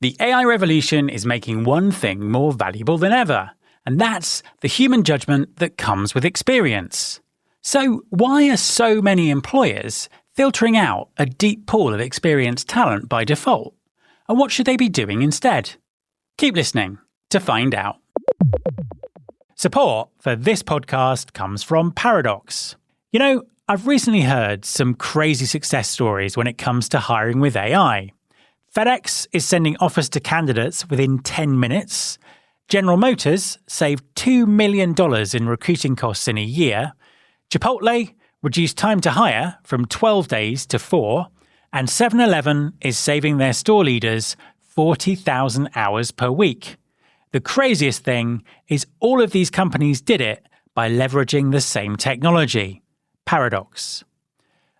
The AI revolution is making one thing more valuable than ever, and that's the human judgment that comes with experience. So why are so many employers filtering out a deep pool of experienced talent by default? And what should they be doing instead? Keep listening to find out. Support for this podcast comes from Paradox. You know, I've recently heard some crazy success stories when it comes to hiring with AI. FedEx is sending offers to candidates within 10 minutes. General Motors saved $2 million in recruiting costs in a year. Chipotle reduced time to hire from 12 days to 4. And 7-Eleven is saving their store leaders 40,000 hours per week. The craziest thing is all of these companies did it by leveraging the same technology, Paradox.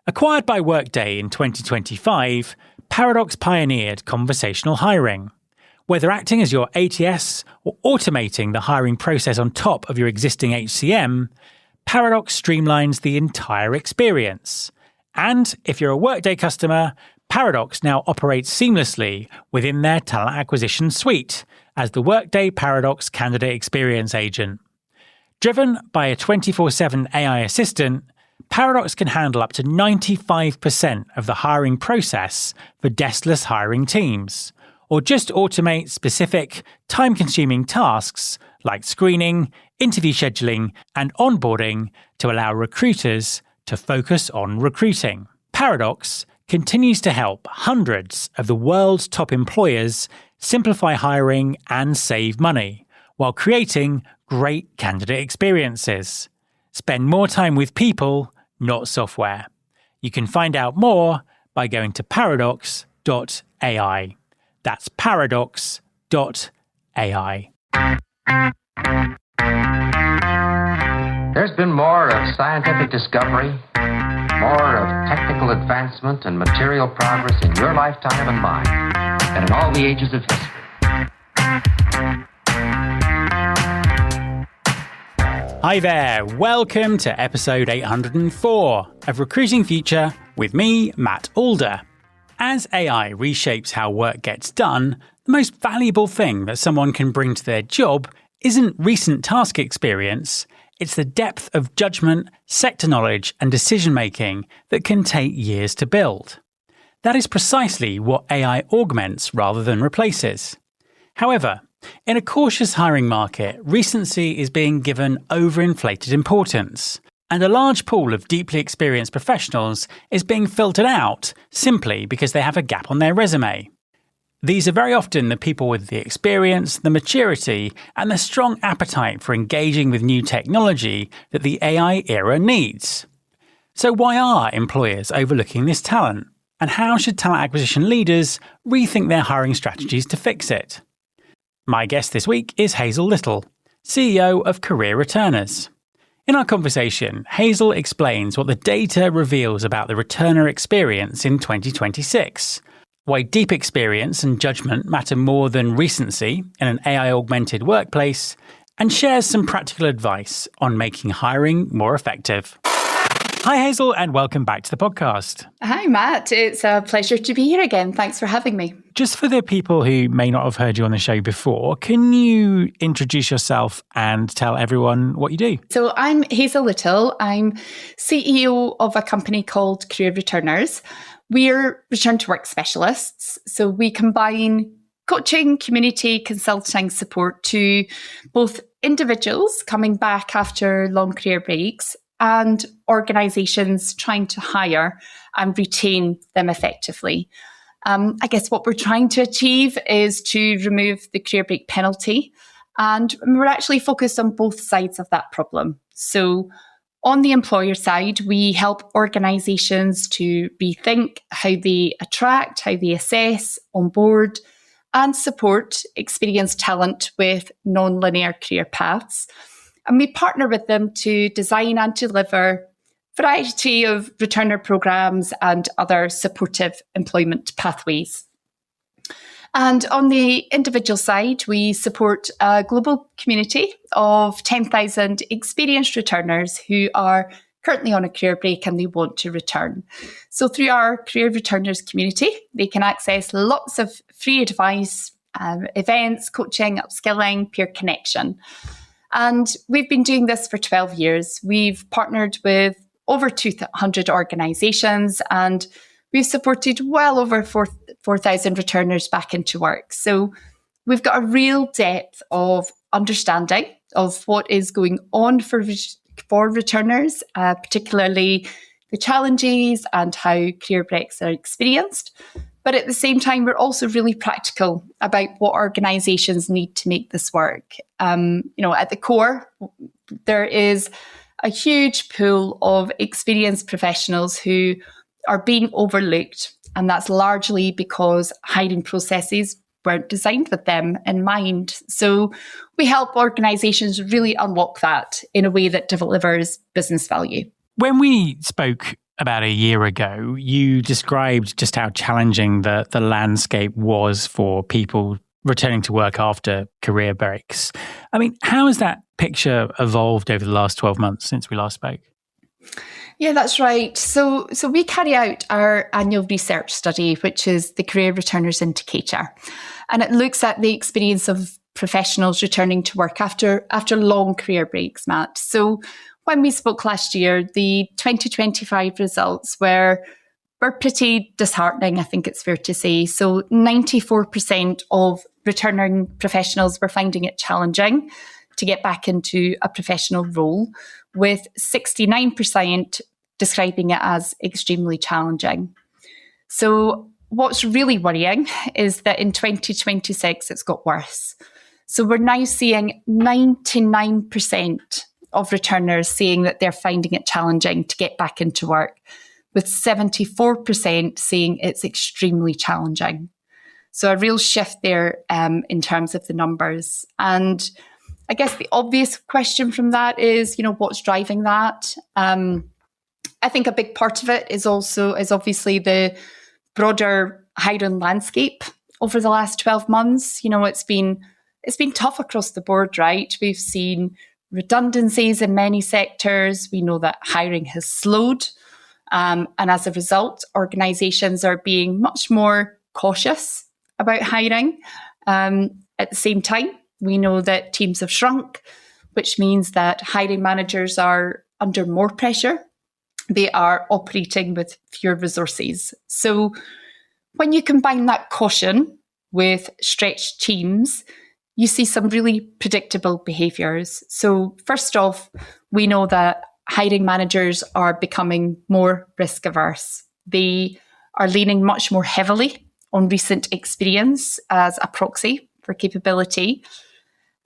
Acquired by Workday in 2025, Paradox pioneered conversational hiring. Whether acting as your ATS or automating the hiring process on top of your existing HCM, Paradox streamlines the entire experience. And if you're a Workday customer, Paradox now operates seamlessly within their talent acquisition suite as the Workday Paradox Candidate Experience Agent. Driven by a 24/7 AI assistant, Paradox can handle up to 95% of the hiring process for deskless hiring teams, or just automate specific, time-consuming tasks like screening, interview scheduling, and onboarding to allow recruiters to focus on recruiting. Paradox continues to help hundreds of the world's top employers simplify hiring and save money, while creating great candidate experiences. Spend more time with people, not software. You can find out more by going to paradox.ai. That's paradox.ai. There's been more of scientific discovery, more of technical advancement and material progress in your lifetime and mine than in all the ages of history. Hi there, welcome to episode 804 of Recruiting Future with me, Matt Alder. As AI reshapes how work gets done, the most valuable thing that someone can bring to their job isn't recent task experience, it's the depth of judgment, sector knowledge, and decision-making that can take years to build. That is precisely what AI augments rather than replaces. However, in a cautious hiring market, recency is being given overinflated importance, and a large pool of deeply experienced professionals is being filtered out simply because they have a gap on their resume. These are very often the people with the experience, the maturity, and the strong appetite for engaging with new technology that the AI era needs. So why are employers overlooking this talent? And how should talent acquisition leaders rethink their hiring strategies to fix it? My guest this week is Hazel Little, CEO of Career Returners. In our conversation, Hazel explains what the data reveals about the returner experience in 2026, why deep experience and judgment matter more than recency in an AI-augmented workplace, and shares some practical advice on making hiring more effective. Hi Hazel, and welcome back to the podcast. Hi Matt, it's a pleasure to be here again. Thanks for having me. Just for the people who may not have heard you on the show before, can you introduce yourself and tell everyone what you do? So I'm Hazel Little. I'm CEO of a company called Career Returners. We're return to work specialists. So we combine coaching, community, consulting support to both individuals coming back after long career breaks and organisations trying to hire and retain them effectively. I guess what we're trying to achieve is to remove the career break penalty, and we're actually focused on both sides of that problem. So on the employer side, we help organisations to rethink how they attract, how they assess, onboard, and support experienced talent with non-linear career paths. And we partner with them to design and deliver a variety of returner programs and other supportive employment pathways. And on the individual side, we support a global community of 10,000 experienced returners who are currently on a career break and they want to return. So through our career returners community, they can access lots of free advice, events, coaching, upskilling, peer connection. And we've been doing this for 12 years. We've partnered with over 200 organisations and we've supported well over 4,000 returners back into work. So we've got a real depth of understanding of what is going on for returners, particularly the challenges and how career breaks are experienced. But at the same time, we're also really practical about what organisations need to make this work. At the core, there is a huge pool of experienced professionals who are being overlooked. And that's largely because hiring processes weren't designed with them in mind. So we help organisations really unlock that in a way that delivers business value. When we spoke about a year ago, you described just how challenging the landscape was for people returning to work after career breaks. I mean, how has that picture evolved over the last 12 months since we last spoke? Yeah, that's right. So we carry out our annual research study, which is the Career Returners Indicator. And it looks at the experience of professionals returning to work after long career breaks, Matt. So when we spoke last year, the 2025 results were pretty disheartening, I think it's fair to say. So 94% of returning professionals were finding it challenging to get back into a professional role, with 69% describing it as extremely challenging. So what's really worrying is that in 2026, it's got worse. So we're now seeing 99% of returners saying that they're finding it challenging to get back into work, with 74% saying it's extremely challenging. So a real shift there in terms of the numbers. And I guess the obvious question from that is, what's driving that? I think a big part of it is obviously the broader hiring landscape over the last 12 months. It's been tough across the board, right? We've seen redundancies in many sectors. We know that hiring has slowed. And as a result, organisations are being much more cautious about hiring. At the same time, we know that teams have shrunk, which means that hiring managers are under more pressure. They are operating with fewer resources. So when you combine that caution with stretched teams, you see some really predictable behaviours. So first off, we know that hiring managers are becoming more risk averse. They are leaning much more heavily on recent experience as a proxy for capability.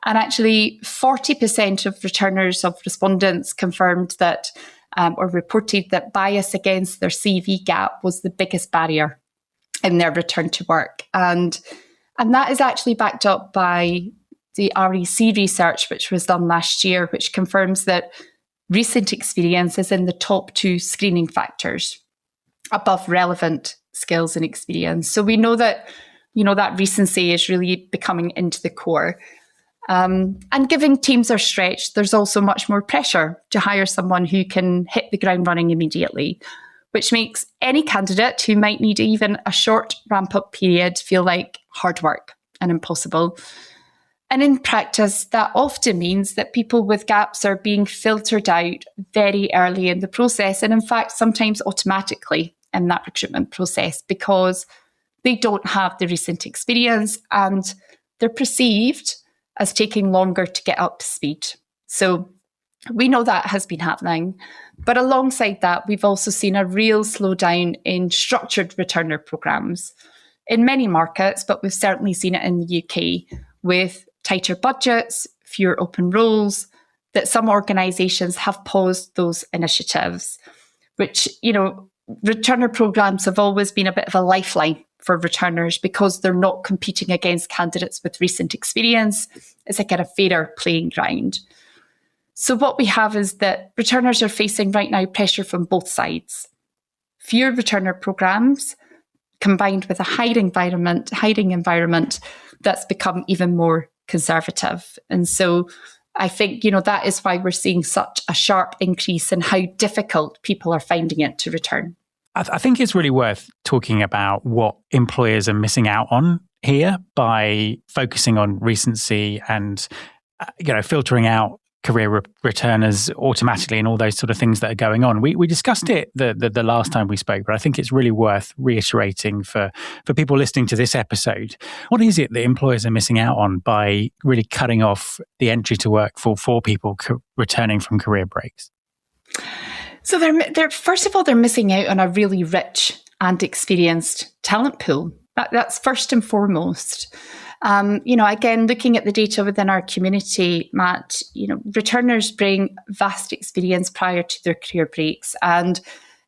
And actually, 40% of returners of respondents confirmed that or reported that bias against their CV gap was the biggest barrier in their return to work. And that is actually backed up by the REC research, which was done last year, which confirms that recent experience is in the top 2 screening factors above relevant skills and experience. So we know that, that recency is really becoming into the core. And given teams are stretched, there's also much more pressure to hire someone who can hit the ground running immediately, which makes any candidate who might need even a short ramp-up period feel like hard work and impossible. And in practice, that often means that people with gaps are being filtered out very early in the process, and in fact, sometimes automatically in that recruitment process, because they don't have the recent experience and they're perceived as taking longer to get up to speed. So we know that has been happening. But alongside that, we've also seen a real slowdown in structured returner programs in many markets, but we've certainly seen it in the UK with tighter budgets, fewer open roles, that some organisations have paused those initiatives, which, returner programs have always been a bit of a lifeline for returners because they're not competing against candidates with recent experience. It's like a fairer playing ground. So what we have is that returners are facing right now pressure from both sides. Fewer returner programs combined with a hiring environment that's become even more conservative. And so I think, that is why we're seeing such a sharp increase in how difficult people are finding it to return. I think it's really worth talking about what employers are missing out on here by focusing on recency and, filtering out career returners automatically and all those sort of things that are going on. We discussed it the last time we spoke, but I think it's really worth reiterating for people listening to this episode. What is it that employers are missing out on by really cutting off the entry to work for people returning from career breaks? So they're first of all, they're missing out on a really rich and experienced talent pool. That's first and foremost. Again, looking at the data within our community, Matt, returners bring vast experience prior to their career breaks, and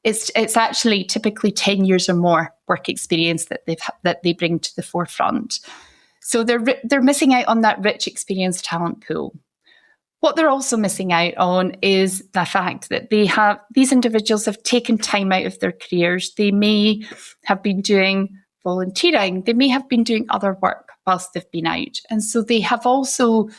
it's actually typically 10 years or more work experience that they bring to the forefront. So they're missing out on that rich experienced talent pool. What they're also missing out on is the fact that these individuals have taken time out of their careers. They may have been doing volunteering. They may have been doing other work whilst they've been out. And so they have also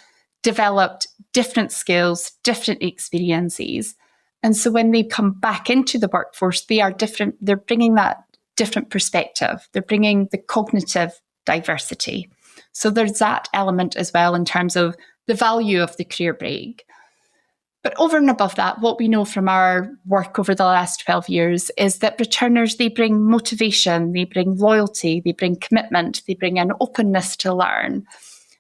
developed different skills, different experiences. And so when they come back into the workforce, they are different. They're bringing that different perspective. They're bringing the cognitive diversity. So there's that element as well in terms of the value of the career break. But over and above that, what we know from our work over the last 12 years is that returners, they bring motivation, they bring loyalty, they bring commitment, they bring an openness to learn.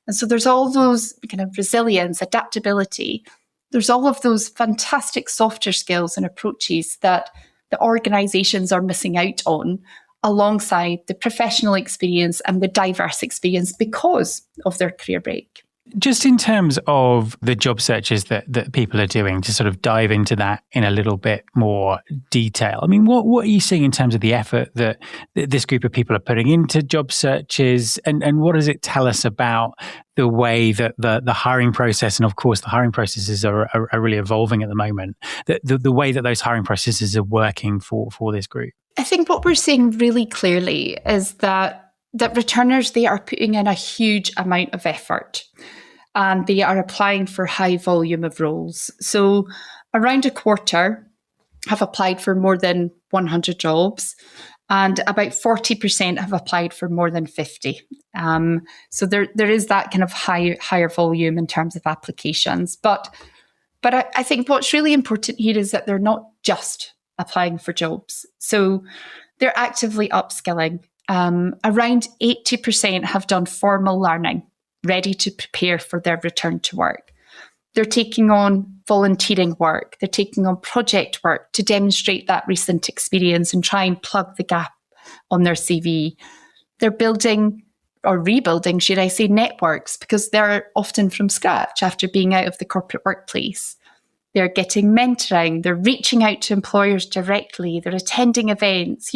And so there's all those kind of resilience, adaptability. There's all of those fantastic softer skills and approaches that the organisations are missing out on alongside the professional experience and the diverse experience because of their career break. Just in terms of the job searches that people are doing, to sort of dive into that in a little bit more detail. I mean, what are you seeing in terms of the effort that this group of people are putting into job searches? And what does it tell us about the way that the hiring process, and of course the hiring processes are really evolving at the moment, the way that those hiring processes are working for this group? I think what we're seeing really clearly is that returners, they are putting in a huge amount of effort and they are applying for high volume of roles. So around a quarter have applied for more than 100 jobs and about 40% have applied for more than 50. So there is that kind of higher volume in terms of applications. But I think what's really important here is that they're not just applying for jobs. So they're actively upskilling. Around 80% have done formal learning, ready to prepare for their return to work. They're taking on volunteering work. They're taking on project work to demonstrate that recent experience and try and plug the gap on their CV. They're building or rebuilding, should I say, networks, because they're often from scratch after being out of the corporate workplace. They're getting mentoring. They're reaching out to employers directly. They're attending events.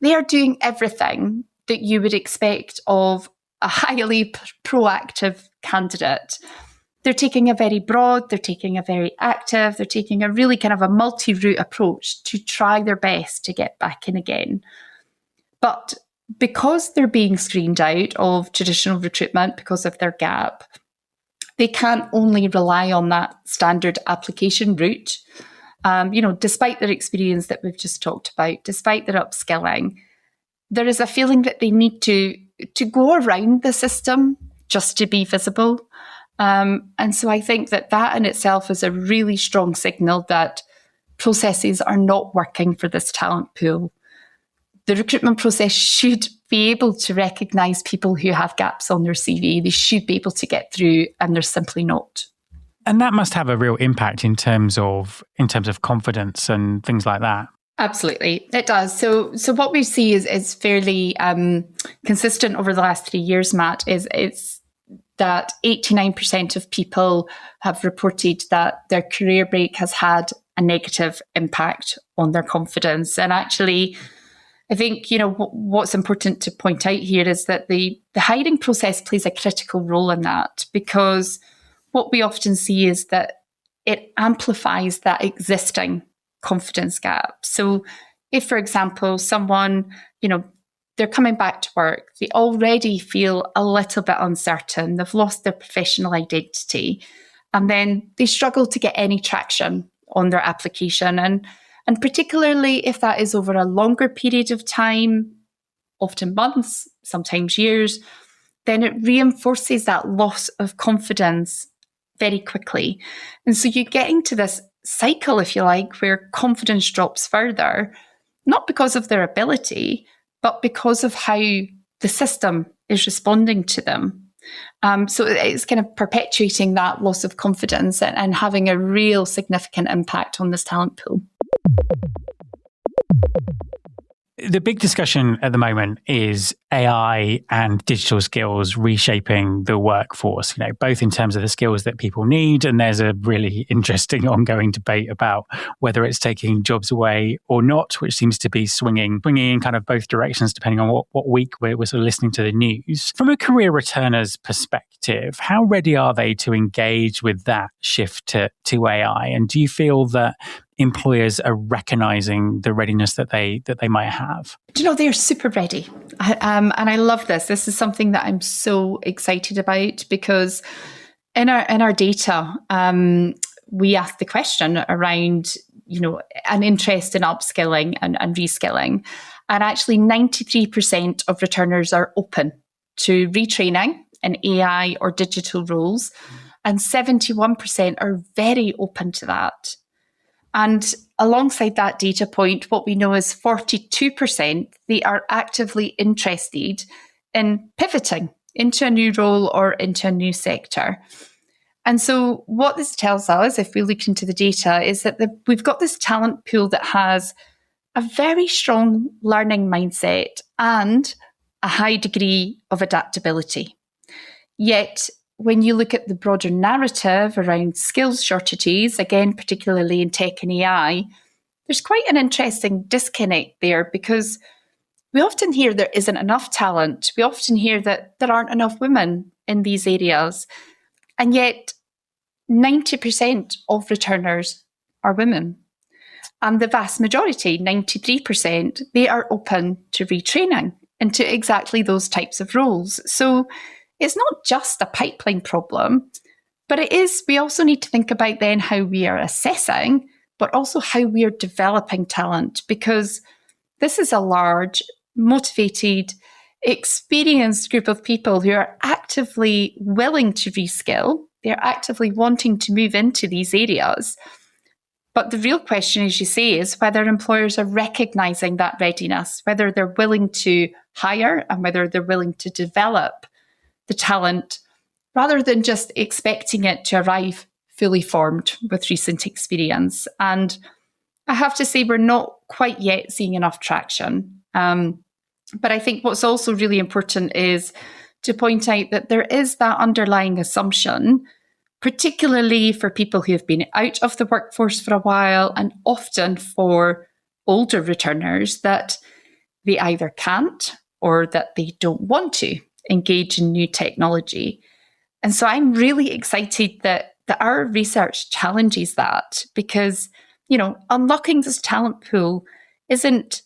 They are doing everything that you would expect of a highly proactive candidate. They're taking a very broad, they're taking a very active, they're taking a really kind of a multi-route approach to try their best to get back in again. But because they're being screened out of traditional recruitment because of their gap, they can't only rely on that standard application route. Despite their experience that we've just talked about, despite their upskilling, there is a feeling that they need to go around the system just to be visible. And so I think that in itself is a really strong signal that processes are not working for this talent pool. The recruitment process should be able to recognise people who have gaps on their CV. They should be able to get through, and they're simply not. And that must have a real impact in terms of confidence and things like that. Absolutely, it does. So what we see is fairly consistent over the last 3 years, Matt, is that 89% of people have reported that their career break has had a negative impact on their confidence. And actually, I think, what's important to point out here is that the hiring process plays a critical role in that, because what we often see is that it amplifies that existing confidence gap. So if, for example, someone, they're coming back to work, they already feel a little bit uncertain, they've lost their professional identity, and then they struggle to get any traction on their application. And particularly if that is over a longer period of time, often months, sometimes years, then it reinforces that loss of confidence very quickly. And so you get into this cycle, if you like, where confidence drops further, not because of their ability, but because of how the system is responding to them. So it's kind of perpetuating that loss of confidence and having a real significant impact on this talent pool. The big discussion at the moment is AI and digital skills reshaping the workforce, both in terms of the skills that people need. And there's a really interesting ongoing debate about whether it's taking jobs away or not, which seems to be swinging in kind of both directions, depending on what week we're sort of listening to the news. From a career returner's perspective, how ready are they to engage with that shift to AI? And do you feel that employers are recognizing the readiness that they might have? They're super ready. And I love this. This is something that I'm so excited about, because in our data, we asked the question around, an interest in upskilling and reskilling. And actually 93% of returners are open to retraining in AI or digital roles. And 71% are very open to that. And alongside that data point, what we know is 42%, they are actively interested in pivoting into a new role or into a new sector. And so what this tells us, if we look into the data, is that we've got this talent pool that has a very strong learning mindset and a high degree of adaptability. Yet, when you look at the broader narrative around skills shortages, again, particularly in tech and AI, there's quite an interesting disconnect there, because we often hear there isn't enough talent. We often hear that there aren't enough women in these areas. And yet 90% of returners are women. And the vast majority, 93%, they are open to retraining into exactly those types of roles. So it's not just a pipeline problem, but we also need to think about then how we are assessing, but also how we are developing talent, because this is a large, motivated, experienced group of people who are actively willing to reskill. They're actively wanting to move into these areas. But the real question, as you say, is whether employers are recognizing that readiness, whether they're willing to hire and whether they're willing to develop the talent, rather than just expecting it to arrive fully formed with recent experience. And I have to say, we're not quite yet seeing enough traction. But I think what's also really important is to point out that there is that underlying assumption, particularly for people who have been out of the workforce for a while, and often for older returners, that they either can't or that they don't want to engage in new technology. And so I'm really excited that our research challenges that, because, unlocking this talent pool isn't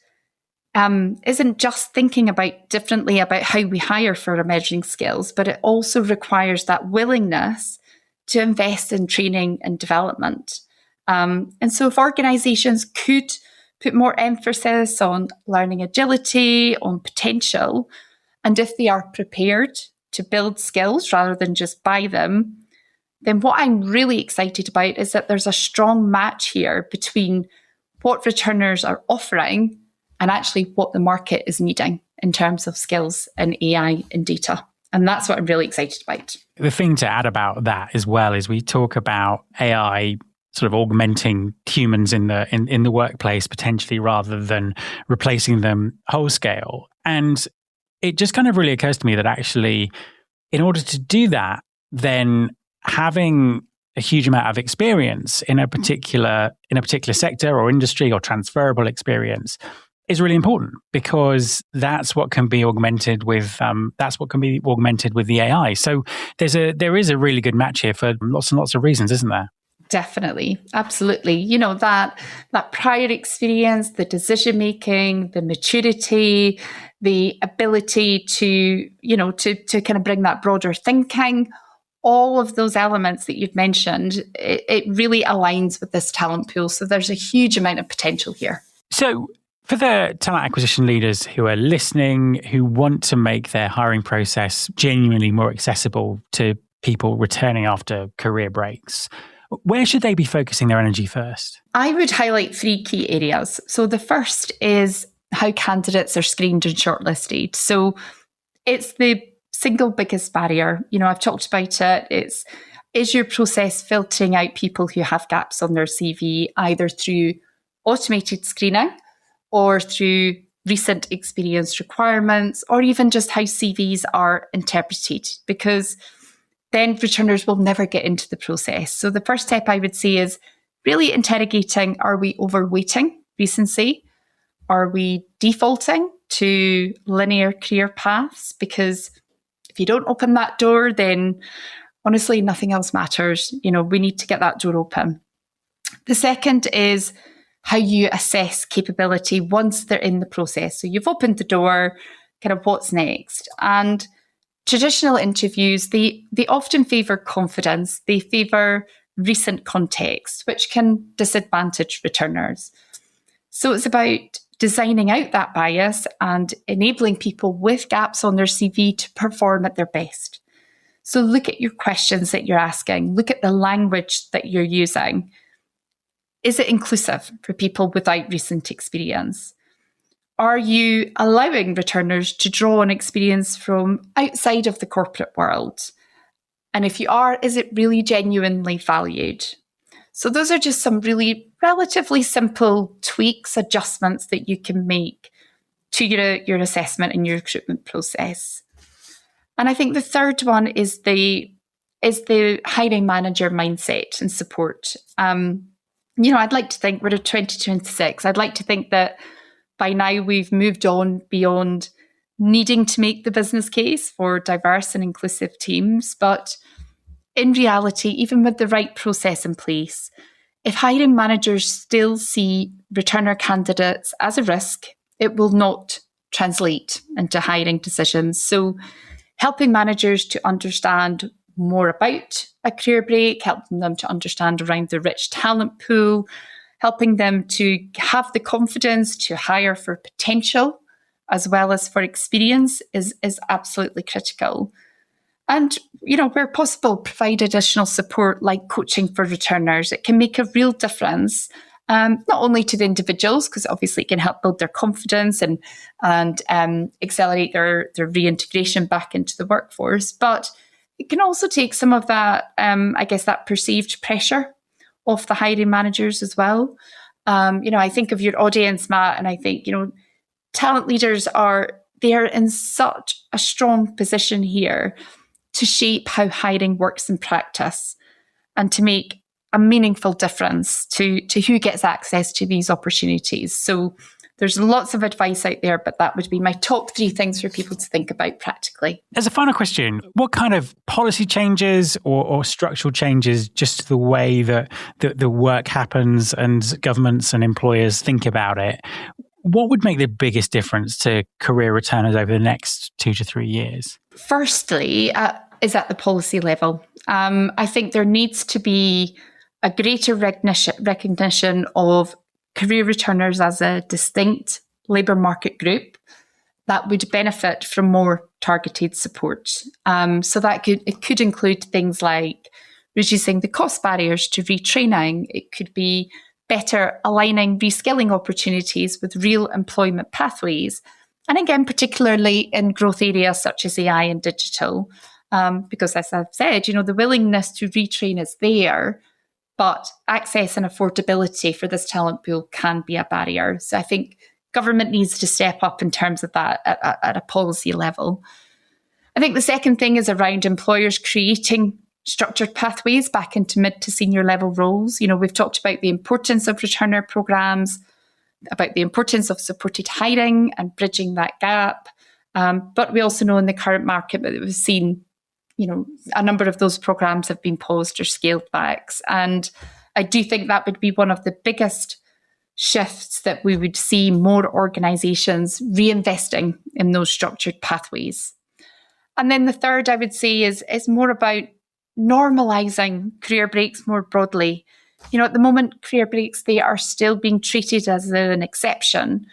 just thinking differently about how we hire for emerging skills, but it also requires that willingness to invest in training and development. And so if organizations could put more emphasis on learning agility, on potential, and if they are prepared to build skills rather than just buy them, then what I'm really excited about is that there's a strong match here between what returners are offering and actually what the market is needing in terms of skills and AI and data. And that's what I'm really excited about. The thing to add about that as well is we talk about AI sort of augmenting humans in the workplace potentially, rather than replacing them whole scale. And it just kind of really occurs to me that actually, in order to do that, then having a huge amount of experience in a particular sector or industry, or transferable experience, is really important, because that's what can be augmented with the AI. So there is a really good match here for lots and lots of reasons, isn't there? Definitely. Absolutely. That prior experience, the decision making, the maturity, the ability to kind of bring that broader thinking, all of those elements that you've mentioned, it really aligns with this talent pool. So there's a huge amount of potential here. So for the talent acquisition leaders who are listening, who want to make their hiring process genuinely more accessible to people returning after career breaks, where should they be focusing their energy first? I would highlight 3 key areas. So the first is how candidates are screened and shortlisted. So it's the single biggest barrier. I've talked about it. Is your process filtering out people who have gaps on their CV, either through automated screening or through recent experience requirements, or even just how CVs are interpreted? Because then returners will never get into the process. So the first step I would say is really interrogating, are we overweighting recency? Are we defaulting to linear career paths? Because if you don't open that door, then honestly, nothing else matters. We need to get that door open. The second is how you assess capability once they're in the process. So you've opened the door, kind of what's next? And traditional interviews, they often favour confidence. They favour recent context, which can disadvantage returners. So it's about designing out that bias and enabling people with gaps on their CV to perform at their best. So look at your questions that you're asking. Look at the language that you're using. Is it inclusive for people without recent experience? Are you allowing returners to draw on experience from outside of the corporate world? And if you are, is it really genuinely valued? So those are just some really relatively simple tweaks, adjustments that you can make to your assessment and your recruitment process. And I think the third one is the hiring manager mindset and support. I'd like to think we're at 2026. I'd like to think that by now we've moved on beyond needing to make the business case for diverse and inclusive teams. But in reality, even with the right process in place, if hiring managers still see returner candidates as a risk, it will not translate into hiring decisions. So helping managers to understand more about a career break, helping them to understand around the rich talent pool, helping them to have the confidence to hire for potential as well as for experience is absolutely critical. And, where possible, provide additional support like coaching for returners. It can make a real difference, not only to the individuals, because obviously it can help build their confidence and accelerate their reintegration back into the workforce, but it can also take some of that, that perceived pressure off the hiring managers as well. I think of your audience, Matt, and I think, talent leaders they're in such a strong position here to shape how hiring works in practice and to make a meaningful difference to who gets access to these opportunities. So there's lots of advice out there, but that would be my top 3 things for people to think about practically. As a final question, what kind of policy changes or structural changes, just the way that the work happens and governments and employers think about it, what would make the biggest difference to career returners over the next 2 to 3 years? Firstly, is at the policy level. I think there needs to be a greater recognition of career returners as a distinct labour market group that would benefit from more targeted support. So that could include things like reducing the cost barriers to retraining. It could be better aligning reskilling opportunities with real employment pathways. And again, particularly in growth areas such as AI and digital, because as I've said, the willingness to retrain is there, but access and affordability for this talent pool can be a barrier. So I think government needs to step up in terms of that at a policy level. I think the second thing is around employers creating structured pathways back into mid to senior level roles. We've talked about the importance of returner programs, about the importance of supported hiring and bridging that gap. But we also know in the current market that we've seen a number of those programs have been paused or scaled back. And I do think that would be one of the biggest shifts that we would see more organisations reinvesting in those structured pathways. And then the third, I would say, is more about normalising career breaks more broadly. At the moment, career breaks, they are still being treated as an exception.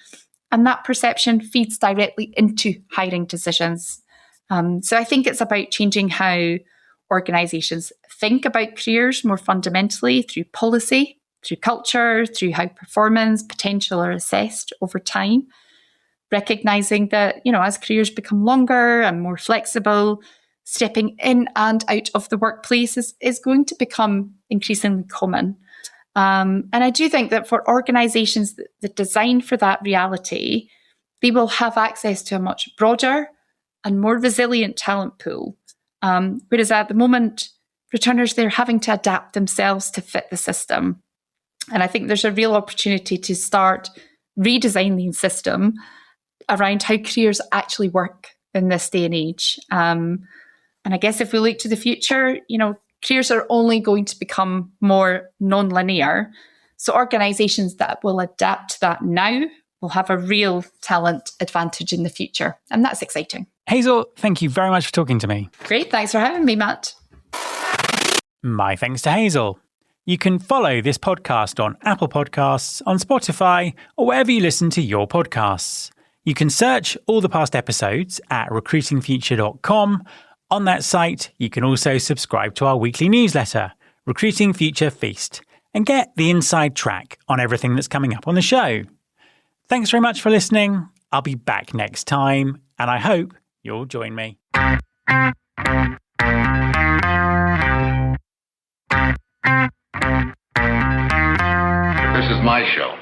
And that perception feeds directly into hiring decisions. So I think it's about changing how organisations think about careers more fundamentally through policy, through culture, through how performance, potential are assessed over time. Recognising that, as careers become longer and more flexible, stepping in and out of the workplace is going to become increasingly common. And I do think that for organisations that design for that reality, they will have access to a much broader and more resilient talent pool. Whereas at the moment, returners, they're having to adapt themselves to fit the system. And I think there's a real opportunity to start redesigning the system around how careers actually work in this day and age. And I guess if we look to the future, careers are only going to become more non-linear. So organisations that will adapt to that now will have a real talent advantage in the future. And that's exciting. Hazel, thank you very much for talking to me. Great. Thanks for having me, Matt. My thanks to Hazel. You can follow this podcast on Apple Podcasts, on Spotify, or wherever you listen to your podcasts. You can search all the past episodes at recruitingfuture.com. On that site, you can also subscribe to our weekly newsletter, Recruiting Future Feast, and get the inside track on everything that's coming up on the show. Thanks very much for listening. I'll be back next time, and I hope you'll join me. This is my show.